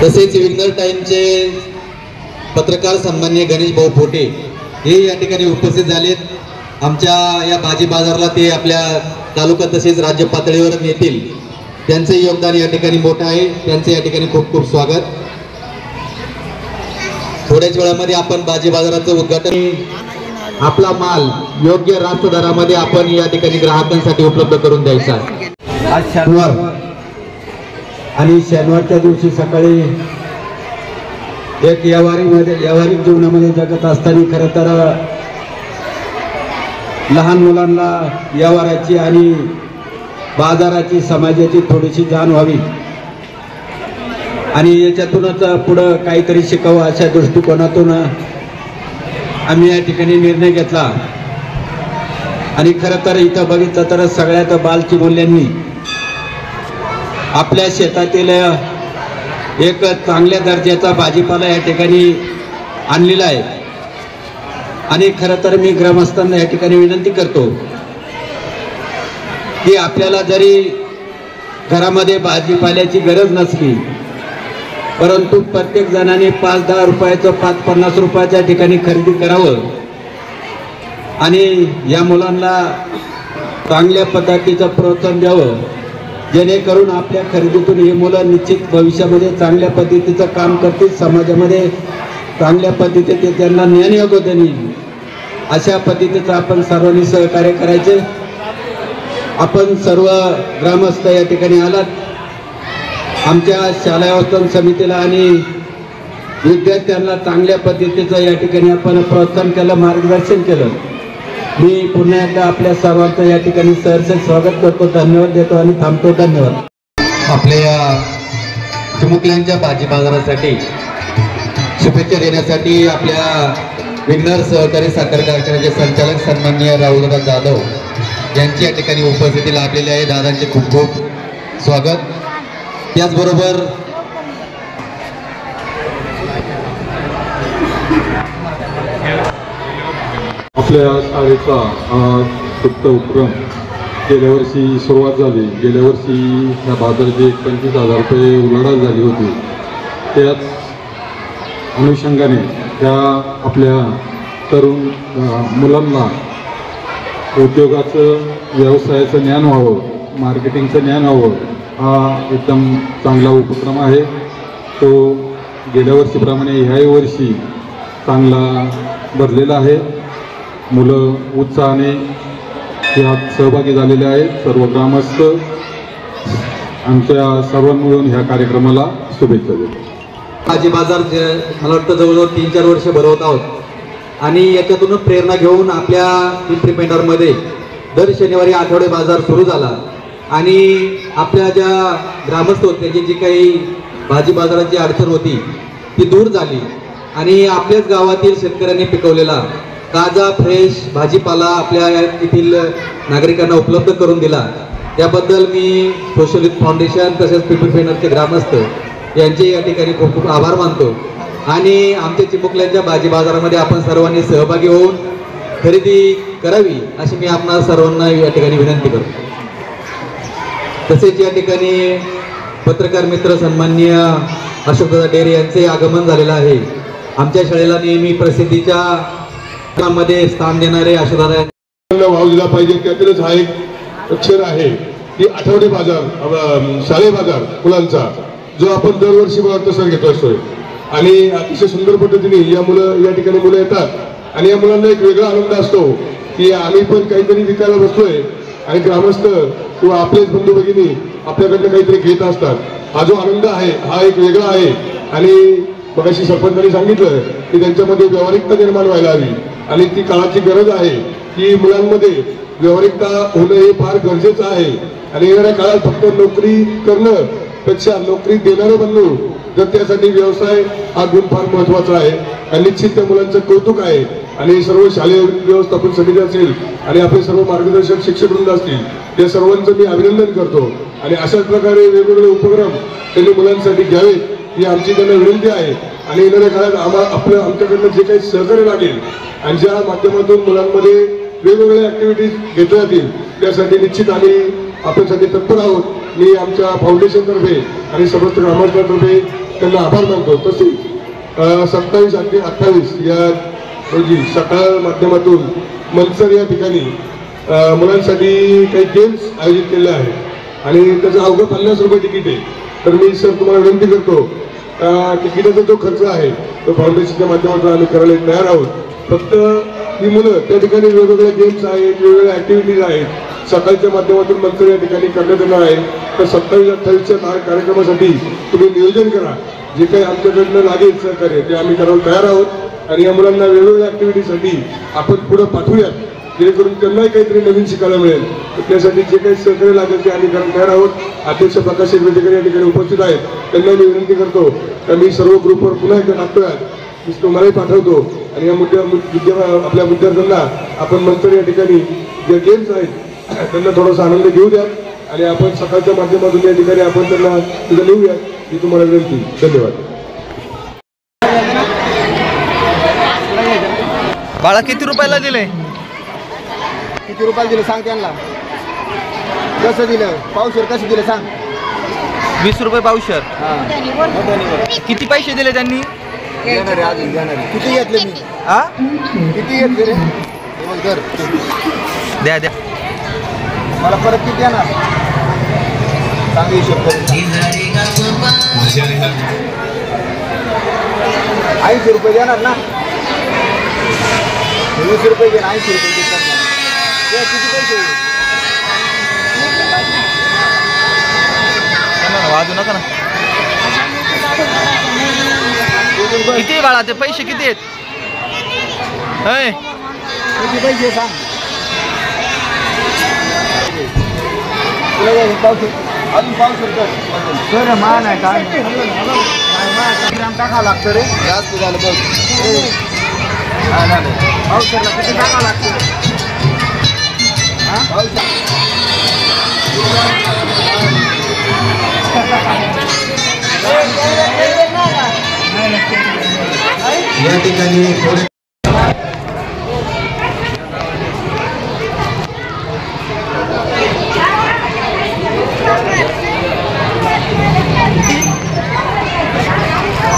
तसेच विघ्नर टाइमचे पत्रकार सन्माननीय गणेश भाऊ फोटे हे या ठिकाणी उपस्थित झालेत. आमच्या या भाजी बाजारला ते आपल्या तालुका तसेच राज्य पातळीवर येतील. त्यांचे योगदान या ठिकाणी मोठं आहे. त्यांचे या ठिकाणी खूप खूप स्वागत. थोड्याच वेळामध्ये आपण भाजी बाजाराचं उद्घाटन, आपला माल योग्य रास्त दरामध्ये आपण या ठिकाणी ग्राहकांसाठी उपलब्ध करून द्यायचा. आज शनिवार आणि शनिवारच्या दिवशी सकाळी एक व्यावहारिक जीवनामध्ये जगत असताना खरं तर लहान मुलांना व्यवहाराची आणि बाजाराची समाजाची थोडीशी जाण व्हावी आणि याच्यातूनच पुढं काहीतरी शिकावं अशा दृष्टिकोनातून आम्ही या ठिकाणी निर्णय घेतला. आणि खरं तर इथं बघितलं तर सगळ्यात बालचिमुल्यांनी आपल्या शेतातील एक चांगल्या दर्जाचा भाजीपाला या ठिकाणी आणलेला आहे. आणि खरं तर मी ग्रामस्थांना या ठिकाणी विनंती करतो की आपल्याला जरी घरामध्ये भाजीपाल्याची गरज नसली परंतु प्रत्येक जणाने 5-10 रुपयाचं 5-50 रुपयाच्या ठिकाणी खरेदी करावं आणि या मुलांना चांगल्या पद्धतीचं प्रोत्साहन द्यावं, जेणेकरून आपल्या खरेदीतून ही मुलं निश्चित भविष्यामध्ये चांगल्या पद्धतीचं काम करतील, समाजामध्ये चांगल्या पद्धतीने त्यांना ज्ञानयोगदान येईल. अशा पद्धतीचं आपण सर्वांनी सहकार्य करायचे. आपण सर्व ग्रामस्थ या ठिकाणी आलात. आमच्या शाळा व्यवस्थापन समितीला आणि विद्यार्थ्यांना चांगल्या पद्धतीचं या ठिकाणी आपण प्रोत्साहन केलं, मार्गदर्शन केलं. मी पुन्हा एकदा आपल्या सर्वांचं या ठिकाणी सहर्ष स्वागत करतो, धन्यवाद देतो आणि थांबतो. धन्यवाद. आपल्या या चिमुकल्यांच्या भाजी बाजारासाठी शुभेच्छा देण्यासाठी आपल्या विघ्नर सहकारी साखर कारखान्याचे संचालक सन्माननीय राहुलदादा जाधव यांची या ठिकाणी उपस्थिती लाभलेली आहे. दादांचे खूप खूप स्वागत. त्याचबरोबर आपल्या शाळेचा सुप्त उपक्रम गेल्या वर्षी सुरुवात झाली. गेल्या वर्षी ह्या बाजाराची 25,000 रुपये उलाढाल झाली होती. त्याच अनुषंगाने त्या आपल्या तरुण मुलांना उद्योगाचं, व्यवसायाचं ज्ञान व्हावं, मार्केटिंगचं ज्ञान व्हावं, हा एकदम चांगला उपक्रम आहे. तो गेल्या वर्षीप्रमाणे ह्याही वर्षी चांगला भरलेला आहे. मुलं उत्साहाने यात सहभागी झालेले आहेत. सर्व ग्रामस्थ आमच्या सर्वांना मिळून ह्या कार्यक्रमाला शुभेच्छा देतो. भाजी बाजार मला वाटतं जवळजवळ 3-4 वर्ष भरवत आहोत आणि याच्यातून प्रेरणा घेऊन आपल्या पिंपरी पेंढारमध्ये दर शनिवारी आठवडे बाजार सुरू झाला आणि आपल्या ज्या ग्रामस्थ होते त्याची जी काही भाजी बाजाराची अडचण होती ती दूर झाली आणि आपल्याच गावातील शेतकऱ्यांनी पिकवलेला ताजा फ्रेश भाजीपाला आपल्या येथील नागरिकांना उपलब्ध करून दिला. त्याबद्दल मी सोशलिस्ट फाउंडेशन तसेच पिंपरी पेंढारचे ग्रामस्थ यांचे या ठिकाणी खूप खूप आभार मानतो. आणि आमच्या चिमुकल्यांच्या भाजी बाजारामध्ये आपण सर्वांनी सहभागी होऊन खरेदी करावी अशी मी आपणा सर्वांना या ठिकाणी विनंती करतो. तसेच या ठिकाणी पत्रकार मित्र सन्माननीय अशोकदादा डेरे यांचे आगमन झालेलं आहे. आमच्या शाळेला नेहमी प्रसिद्धीच्या मध्ये स्थान देणारे अशोकदादा वाव दिला पाहिजे. त्यातच हा एक अक्षर आहे की आठवडे बाजार, शालेय बाजार मुलांचा, जो आपण दरवर्षी सर घेतो असतोय आणि अतिशय सुंदर पद्धतीने या ठिकाणी मुलं येतात आणि या मुलांना एक वेगळा आनंद असतो की आम्ही पण काहीतरी विकायला बसतोय आणि ग्रामस्थ किंवा आपलेच बंधू भगिनी आपल्याकडनं काहीतरी घेत असतात. हा जो आनंद आहे हा एक वेगळा आहे. आणि मगाशी सरपंचांनी सांगितलं की त्यांच्यामध्ये व्यावहारिकता निर्माण व्हायला हवी आणि ती काळाची गरज आहे की मुलांमध्ये व्यावहारिकता होणं हे फार गरजेचं आहे. आणि येणाऱ्या काळात फक्त नोकरी करणं पेक्षा नोकरी देणारं बनणं, जर त्यासाठी व्यवसाय हा गुण फार महत्वाचा आहे. आणि निश्चित त्या मुलांचं कौतुक आहे. आणि सर्व शालेय व्यवस्थापन समिती असेल आणि आपले सर्व मार्गदर्शक शिक्षक वृंद असतील त्या सर्वांचं मी अभिनंदन करतो. आणि अशाच प्रकारे वेगवेगळे उपक्रम त्यांनी मुलांसाठी घ्यावेत ही आमची त्यांना विनंती आहे. आणि येणाऱ्या काळात आमच्याकडनं जे काही सहकार्य लागेल आणि ज्या माध्यमातून मुलांमध्ये वेगवेगळ्या ऍक्टिव्हिटीज घेतल्या जातील त्यासाठी निश्चित आम्ही आपल्यासाठी तत्पर आहोत. मी आमच्या फाउंडेशनतर्फे आणि समस्त ग्रामस्थांतर्फे त्यांना आभार मानतो. तसेच 27 आणि 28 या रोजी सकाळ माध्यमातून मनसर या ठिकाणी मुलांसाठी काही गेम्स आयोजित केले आहेत आणि त्याचं अवघं 50 रुपये तिकीट आहे. तर मी सर तुम्हाला विनंती करतो, तिकिटाचा जो खर्च आहे तो फाउंडेशनच्या माध्यमातून आम्ही करायला तयार आहोत. फक्त ही मुलं त्या ठिकाणी वेगवेगळ्या गेम्स आहेत, वेगवेगळ्या ॲक्टिव्हिटीज आहेत सकाळच्या माध्यमातून मंत्र या ठिकाणी करण्यात येणार आहे. तर 27-28च्या कार्यक्रमासाठी तुम्ही नियोजन करा. जे काही आमच्याकडनं लागेल सहकार्य ते आम्ही करायला तयार आहोत आणि या मुलांना वेगवेगळ्या ॲक्टिव्हिटीसाठी आपण पुढं पाठवूयात, जेणेकरून त्यांनाही काहीतरी नवीन शिकायला मिळेल. त्यासाठी जे काही सहकार्य लागेल ते आम्ही करायला तयार आहोत. अध्यक्ष प्रकाश शेटकर या ठिकाणी उपस्थित आहेत, त्यांना मी विनंती करतो तर मी सर्व ग्रुपवर पुन्हा एकदा टाकतोय, मी तुम्हालाही पाठवतो आणि या आपल्या विद्यार्थ्यांना आपण नंतर या ठिकाणी जे गेम्स आहेत त्यांना थोडासा आनंद घेऊ द्या आणि आपण सकाळच्या माध्यमातून या ठिकाणी आपण त्यांना तिथं लिहूया ही तुम्हाला विनंती. धन्यवाद. बाळा किती रुपयाला दिले? किती रुपयाला दिलं सांग त्यांना. कसं दिलं पावशेर कसं दिलं सांग. 20 रुपये पावशेर. किती पैसे दिले त्यांनी? किती घेतले मी? हा किती घेतले रे? दर द्या द्या. मला परत किती येणार सांग हिशोब करून. 80 रुपये देणार ना. 20 रुपये घे 80 रुपये देतात ना. किती पैसे? वाजू नका ना. किती बाळा ते पैसे किती आहेत? किती पैसे सांग. अजून पावशेर कर. मान आहे का ग्राम टाकावं लागतं रे. जास्त झालं बघ. पावशेरला किती टाकावं लागतं? या ठिकाणी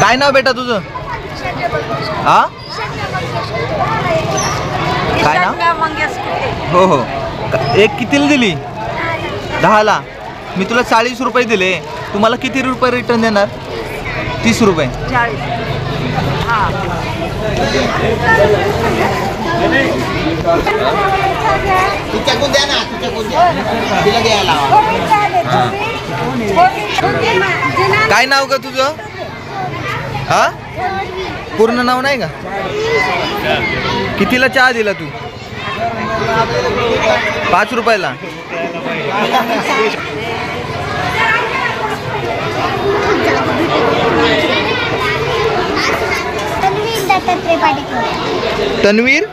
काय नाव बेटा तुझं? हा काय नाव? हो हो. एक कितीला दिली? 10ला. मी तुला 40 रुपये दिले. तुम्हाला किती रुपये रिटर्न देणार? 30 रुपये. तुझ्याकडून द्या ना. तुझ्याकडून तिला द्यायला. काय नाव का तुझं? हा पूर्ण नाव नाही का? कितीला चहा दिला तू? 5 रुपयाला. तन्वीर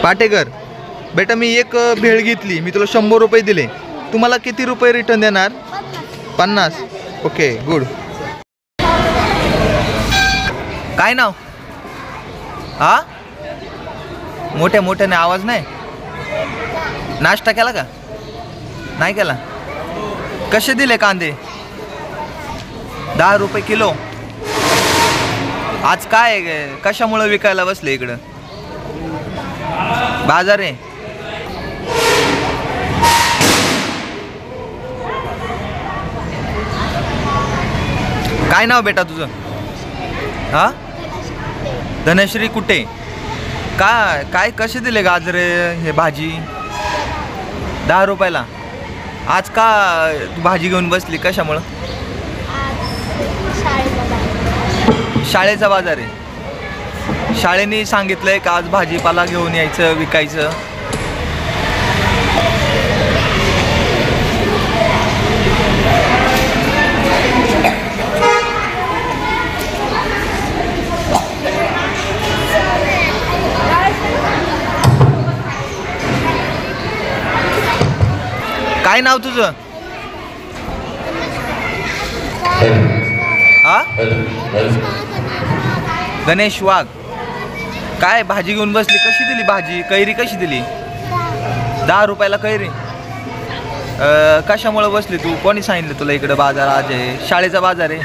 पाटेकर. बेटा मी एक भेळ घेतली, मी तुला 100 रुपये दिले. तुम्हाला किती रुपये रिटर्न देणार? 50. Okay good. काय नाव? हा मोठ्या मोठ्याने आवाज नाही. नाश्ता केला का? नाही केला. कसे दिले कांदे? 10 रुपये किलो. आज काय कशामुळे विकायला बसले इकडं? बाजार आहे. काय नाव बेटा तुझं? हा धनश्री कुठे? काय कसे दिले गाजरे हे भाजी? 10 रुपयाला. आज का तू भाजी घेऊन बसली कशामुळं? शाळेचा बाजार आहे. शाळेने सांगितलंय का आज भाजीपाला घेऊन यायचं विकायचं. काय नाव तुझं? हा गणेश वाघ. काय भाजी घेऊन बसली? कशी दिली भाजी? कैरी कशी दिली? 10 रुपयाला कैरी. कशामुळे बसली तू? कोणी सांगितलं तुला इकडं बाजार आज आहे? शाळेचा बाजार आहे.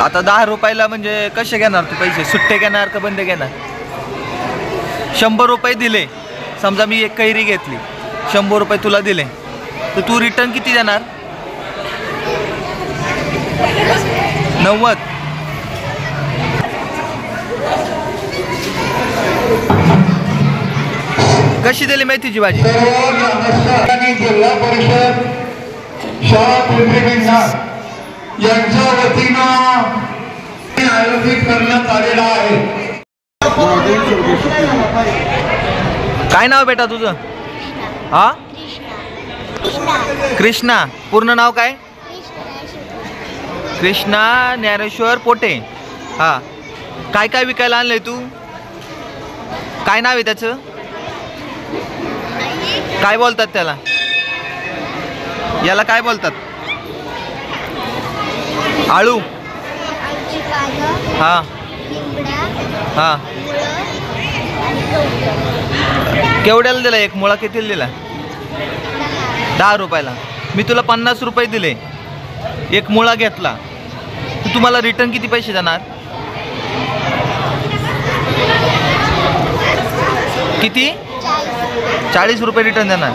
आता 10 रुपयाला म्हणजे कसे घेणार तू पैसे? सुट्टे घेणार का बंद घेणार? 100 रुपये दिले, समजा मी एक कैरी घेतली, 100 रुपये तुला दिले, तर तू रिटर्न किती देणार? 90. कशी दिली मेथीची भाजी? जिल्हा परिषद शाळा पिंपरी-चिंचवड यांच्या वतीनं आयोजित करण्यात आलेला आहे. काय नाव बेटा तुझं? हा, कृष्णा. पूर्ण नाव काय? कृष्णा ज्ञानेश्वर पोटे. हा, काय काय विकायला आणलंय तू? काय नाव आहे त्याचं? काय बोलतात त्याला? याला काय बोलतात? आळू. हा हा. केवढ्याला दिला एक मुळा? कितीला दिला? 10 रुपयाला. मी तुला 50 रुपये दिले, एक मुळा घेतला, तू तुम्हाला रिटर्न किती पैसे देणार? किती? 40 रुपये रिटर्न देणार.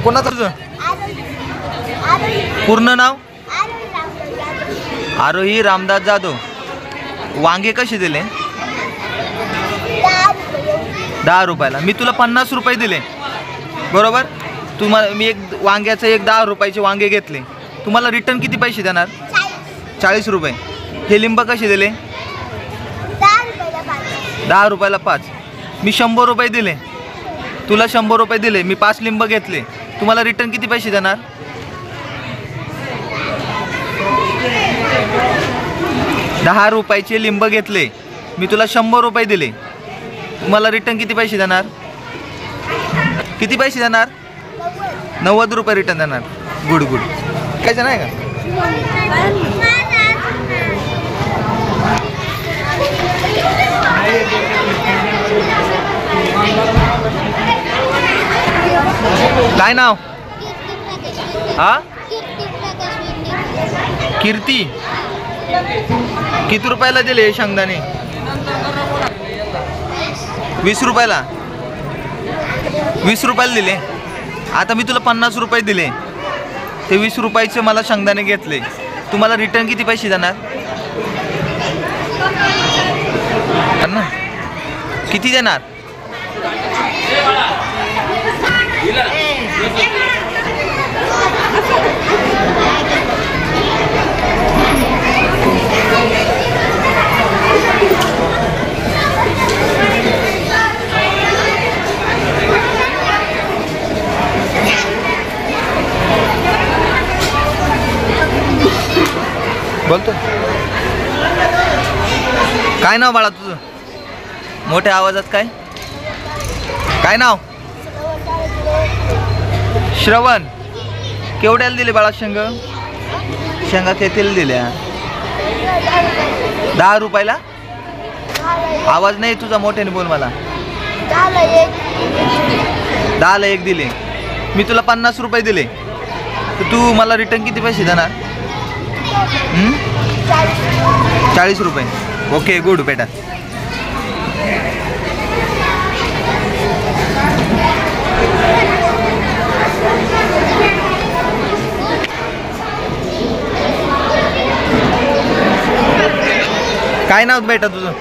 कोणाचं तुझं पूर्ण नाव? आरोही रामदास जाधव. वांगे कसे दिले? 10 रुपयाला. मी तुला 50 रुपये दिले, बरोबर? तुम्हाला मी एक वांग्याचं 10 रुपयाचे वांगे घेतले, तुम्हाला रिटर्न किती पैसे देणार? 40 रुपये. हे लिंब कसे दिले? 10 रुपयाला 5. मी 100 रुपये दिले, तुला 100 रुपये दिले, मी 5 लिंब घेतले, तुम्हाला रिटर्न किती पैसे देणार? 10 रुपयाचे लिंब घेतले, मी तुला 100 रुपये दिले, तुम्हाला रिटर्न किती पैसे देणार? किती पैसे देणार? 90 रुपये रिटर्न देणार. Good good. कायचं नाही का? काय नाव? हा, कीर्ती. किती रुपयाला दिले शेंगदाणे? 20 रुपयाला. 20 रुपयाला दिले. आता मी तुला 50 रुपये दिले, ते 20 रुपयाचे मला शेंगदाणे घेतले, तुम्हाला रिटर्न किती पैसे देणार? ना किती देणार? बोलतो. काय नाव बाळा तुझं? मोठ्या आवाजात काय? काय नाव? श्रवण. केवढ्याला दिले बाळा शेंग? शेंगा कितीला दिल्या? 10 रुपयाला. आवाज नाही तुझा, मोठ्याने बोल मला. 10ला 1 दिले, मी तुला 50 रुपये दिले, तर तू मला रिटर्न किती पैसे देणार? 40 रुपये. ओके गुड बेटा. काय नाव बेटा तुझं?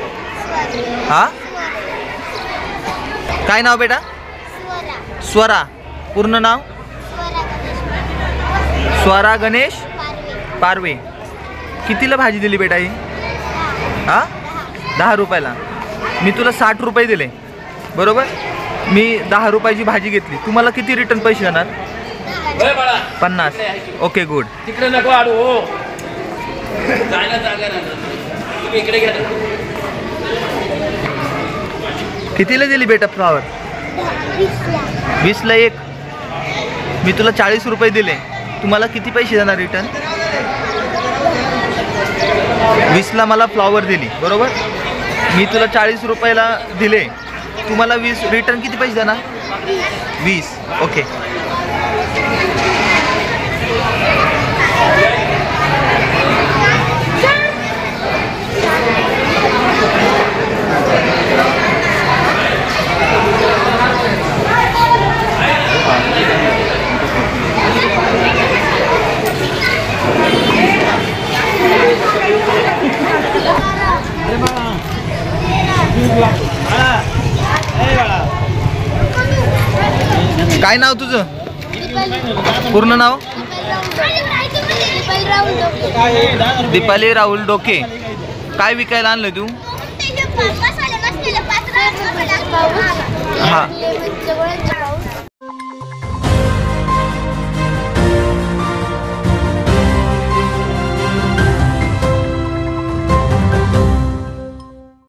हा, काय नाव बेटा? स्वरा. पूर्ण नाव? स्वरा गणेश पारवे. कितीला भाजी दिली बेटा ही? हा, 10 रुपयाला. मी तुला 60 रुपये दिले, बरोबर? मी 10 रुपयाची भाजी घेतली, तुम्हाला किती रिटर्न पैसे देणार? 50. Okay good. तिकडे नको आडू हो, जायला जागा नाही, तुम्ही इकडे घ्या. कितीला दिली बेटा फ्लावर? 20ला एक. मी तुला 40 रुपये दिले, तुम्हाला किती पैसे देणार रिटर्न? 20ला मला फ्लावर दिली बरोबर, मी तुला 40 रुपयाला दिले, तुम्हाला 20 रिटर्न किती पैसे देणार? 20. ओके. काय नाव तुझं? पूर्ण नाव? दीपाली राहुल डोके. काय विकायला आणलं तू? हा